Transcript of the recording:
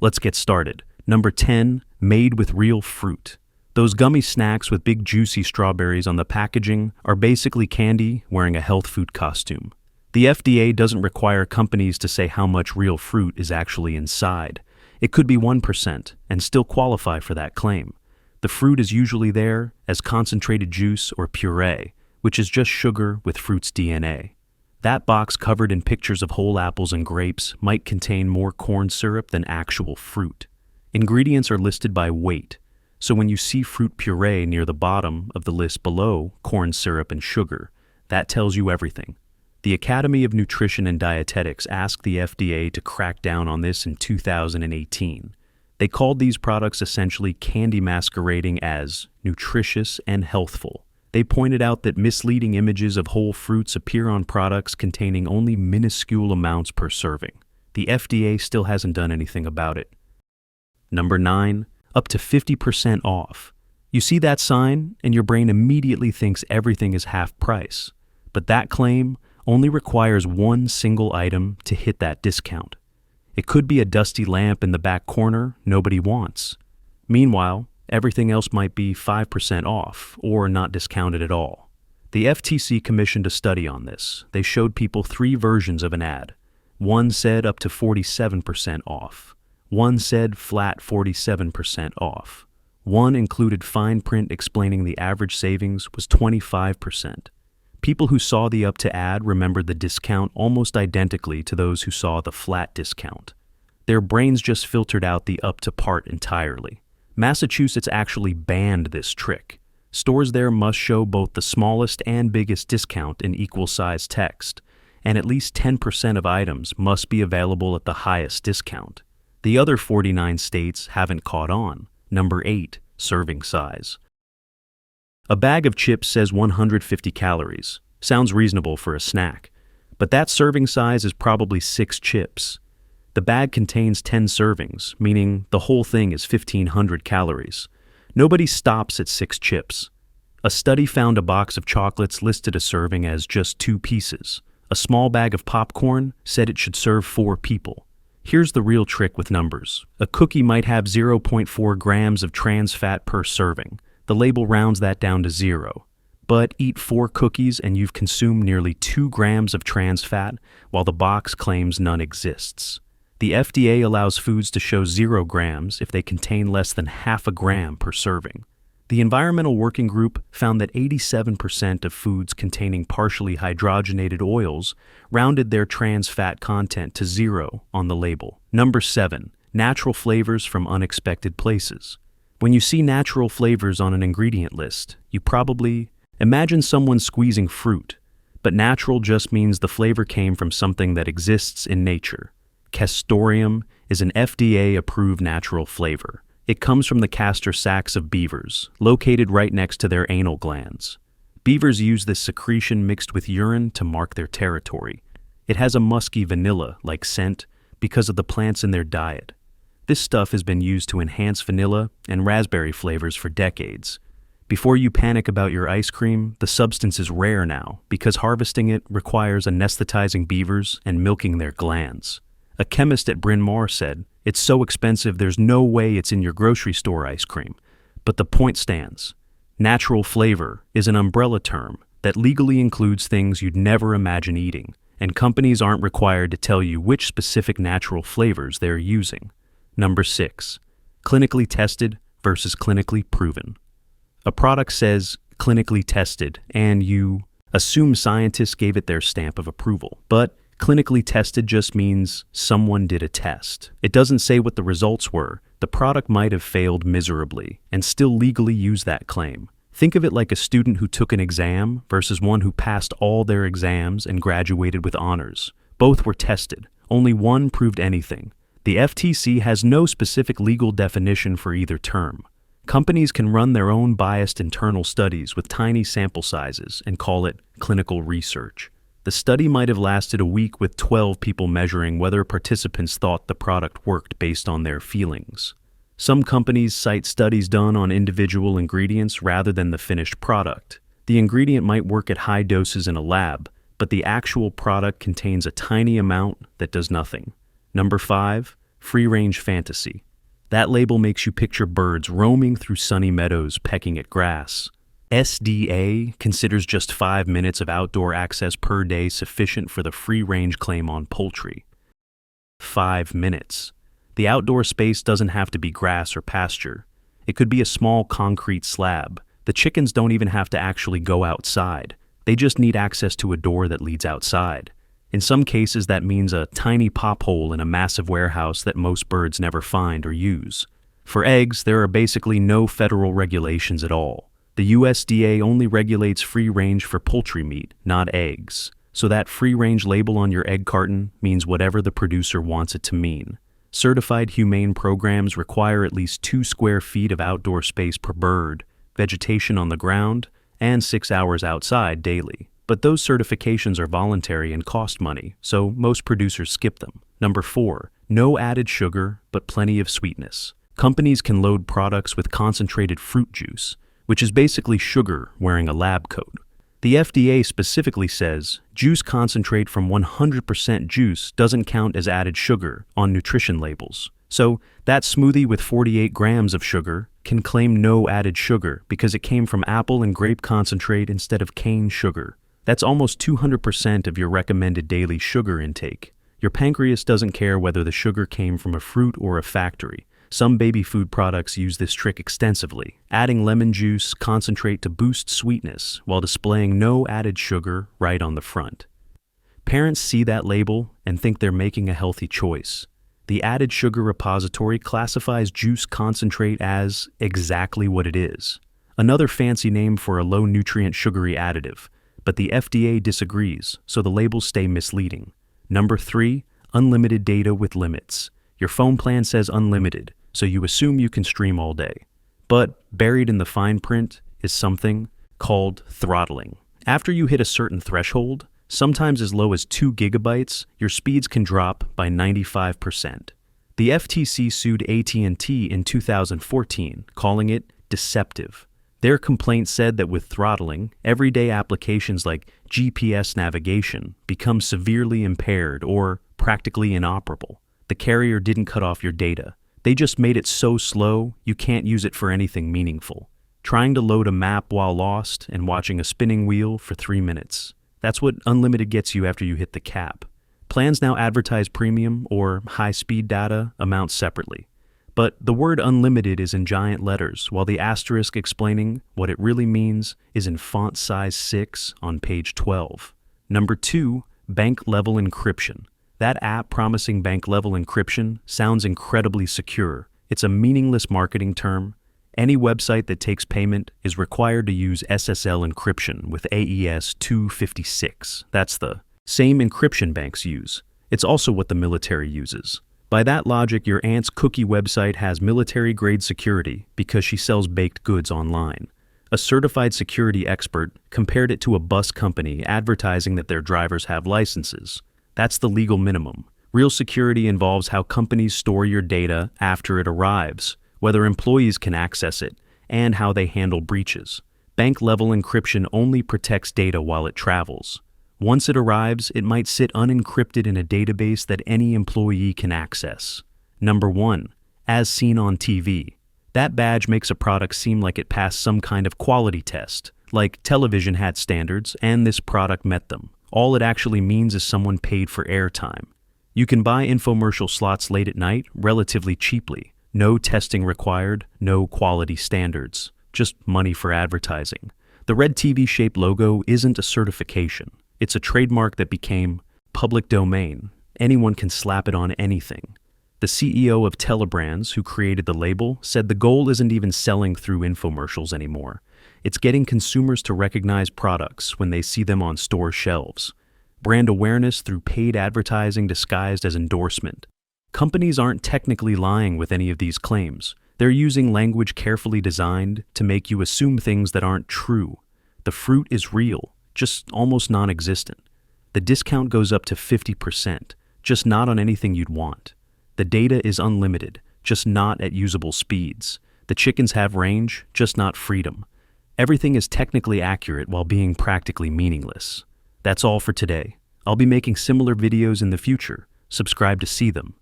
Let's get started. Number 10, made with real fruit. Those gummy snacks with big juicy strawberries on the packaging are basically candy wearing a health food costume. The FDA doesn't require companies to say how much real fruit is actually inside. It could be 1% and still qualify for that claim. The fruit is usually there as concentrated juice or puree, which is just sugar with fruit's DNA. That box covered in pictures of whole apples and grapes might contain more corn syrup than actual fruit. Ingredients are listed by weight, so when you see fruit puree near the bottom of the list below corn syrup and sugar, that tells you everything. The Academy of Nutrition and Dietetics asked the FDA to crack down on this in 2018. They called these products essentially candy masquerading as nutritious and healthful. They pointed out that misleading images of whole fruits appear on products containing only minuscule amounts per serving. The FDA still hasn't done anything about it. Number 9, up to 50% off. You see that sign, and your brain immediately thinks everything is half price. But that claim only requires one single item to hit that discount. It could be a dusty lamp in the back corner nobody wants. Meanwhile, everything else might be 5% off or not discounted at all. The FTC commissioned a study on this. They showed people 3 versions of an ad. One said up to 47% off. One said flat 47% off. One included fine print explaining the average savings was 25%. People who saw the up to ad remembered the discount almost identically to those who saw the flat discount. Their brains just filtered out the up to part entirely. Massachusetts actually banned this trick. Stores there must show both the smallest and biggest discount in equal-sized text, and at least 10% of items must be available at the highest discount. The other 49 states haven't caught on. Number 8, serving size. A bag of chips says 150 calories. Sounds reasonable for a snack, but that serving size is probably 6 chips. The bag contains 10 servings, meaning the whole thing is 1,500 calories. Nobody stops at 6 chips. A study found a box of chocolates listed a serving as just 2 pieces. A small bag of popcorn said it should serve 4 people. Here's the real trick with numbers. A cookie might have 0.4 grams of trans fat per serving. The label rounds that down to 0. But eat 4 cookies and you've consumed nearly 2 grams of trans fat, while the box claims none exists. The FDA allows foods to show 0 grams if they contain less than half a gram per serving. The Environmental Working Group found that 87% of foods containing partially hydrogenated oils rounded their trans fat content to 0 on the label. Number 7, natural flavors from unexpected places. When you see natural flavors on an ingredient list, you probably imagine someone squeezing fruit, but natural just means the flavor came from something that exists in nature. Castoreum is an FDA-approved natural flavor. It comes from the castor sacs of beavers, located right next to their anal glands. Beavers use this secretion mixed with urine to mark their territory. It has a musky vanilla-like scent because of the plants in their diet. This stuff has been used to enhance vanilla and raspberry flavors for decades. Before you panic about your ice cream, the substance is rare now because harvesting it requires anesthetizing beavers and milking their glands. A chemist at Bryn Mawr said, "It's so expensive there's no way it's in your grocery store ice cream." But the point stands. Natural flavor is an umbrella term that legally includes things you'd never imagine eating, and companies aren't required to tell you which specific natural flavors they're using. Number 6, clinically tested versus clinically proven. A product says clinically tested, and you assume scientists gave it their stamp of approval. But clinically tested just means someone did a test. It doesn't say what the results were. The product might have failed miserably and still legally use that claim. Think of it like a student who took an exam versus one who passed all their exams and graduated with honors. Both were tested. Only one proved anything. The FTC has no specific legal definition for either term. Companies can run their own biased internal studies with tiny sample sizes and call it clinical research. The study might have lasted a week with 12 people measuring whether participants thought the product worked based on their feelings. Some companies cite studies done on individual ingredients rather than the finished product. The ingredient might work at high doses in a lab, but the actual product contains a tiny amount that does nothing. Number 5, free-range fantasy. That label makes you picture birds roaming through sunny meadows pecking at grass. SDA considers just 5 minutes of outdoor access per day sufficient for the free-range claim on poultry. 5 minutes. The outdoor space doesn't have to be grass or pasture. It could be a small concrete slab. The chickens don't even have to actually go outside. They just need access to a door that leads outside. In some cases, that means a tiny pophole in a massive warehouse that most birds never find or use. For eggs, there are basically no federal regulations at all. The USDA only regulates free range for poultry meat, not eggs. So that free range label on your egg carton means whatever the producer wants it to mean. Certified humane programs require at least 2 square feet of outdoor space per bird, vegetation on the ground, and 6 hours outside daily. But those certifications are voluntary and cost money, so most producers skip them. Number 4, no added sugar, but plenty of sweetness. Companies can load products with concentrated fruit juice, which is basically sugar wearing a lab coat. The FDA specifically says juice concentrate from 100% juice doesn't count as added sugar on nutrition labels. So that smoothie with 48 grams of sugar can claim no added sugar because it came from apple and grape concentrate instead of cane sugar. That's almost 200% of your recommended daily sugar intake. Your pancreas doesn't care whether the sugar came from a fruit or a factory. Some baby food products use this trick extensively, adding lemon juice concentrate to boost sweetness while displaying no added sugar right on the front. Parents see that label and think they're making a healthy choice. The added sugar repository classifies juice concentrate as exactly what it is, another fancy name for a low-nutrient sugary additive. But the FDA disagrees, so the labels stay misleading. Number 3, unlimited data with limits. Your phone plan says unlimited, so you assume you can stream all day. But buried in the fine print is something called throttling. After you hit a certain threshold, sometimes as low as 2 gigabytes, your speeds can drop by 95%. The FTC sued AT&T in 2014, calling it deceptive. Their complaint said that with throttling, everyday applications like GPS navigation become severely impaired or practically inoperable. The carrier didn't cut off your data. They just made it so slow you can't use it for anything meaningful. Trying to load a map while lost and watching a spinning wheel for 3 minutes. That's what unlimited gets you after you hit the cap. Plans now advertise premium or high-speed data amounts separately. But the word unlimited is in giant letters, while the asterisk explaining what it really means is in font size 6 on page 12. Number 2, bank-level encryption. That app promising bank-level encryption sounds incredibly secure. It's a meaningless marketing term. Any website that takes payment is required to use SSL encryption with AES 256. That's the same encryption banks use. It's also what the military uses. By that logic, your aunt's cookie website has military-grade security because she sells baked goods online. A certified security expert compared it to a bus company advertising that their drivers have licenses. That's the legal minimum. Real security involves how companies store your data after it arrives, whether employees can access it, and how they handle breaches. Bank-level encryption only protects data while it travels. Once it arrives, it might sit unencrypted in a database that any employee can access. Number 1, as seen on TV. That badge makes a product seem like it passed some kind of quality test, like television had standards and this product met them. All it actually means is someone paid for airtime. You can buy infomercial slots late at night relatively cheaply. No testing required, no quality standards, just money for advertising. The red TV-shaped logo isn't a certification. It's a trademark that became public domain. Anyone can slap it on anything. The CEO of Telebrands, who created the label, said the goal isn't even selling through infomercials anymore. It's getting consumers to recognize products when they see them on store shelves. Brand awareness through paid advertising disguised as endorsement. Companies aren't technically lying with any of these claims. They're using language carefully designed to make you assume things that aren't true. The fruit is real, just almost non-existent. The discount goes up to 50%, just not on anything you'd want. The data is unlimited, just not at usable speeds. The chickens have range, just not freedom. Everything is technically accurate while being practically meaningless. That's all for today. I'll be making similar videos in the future. Subscribe to see them.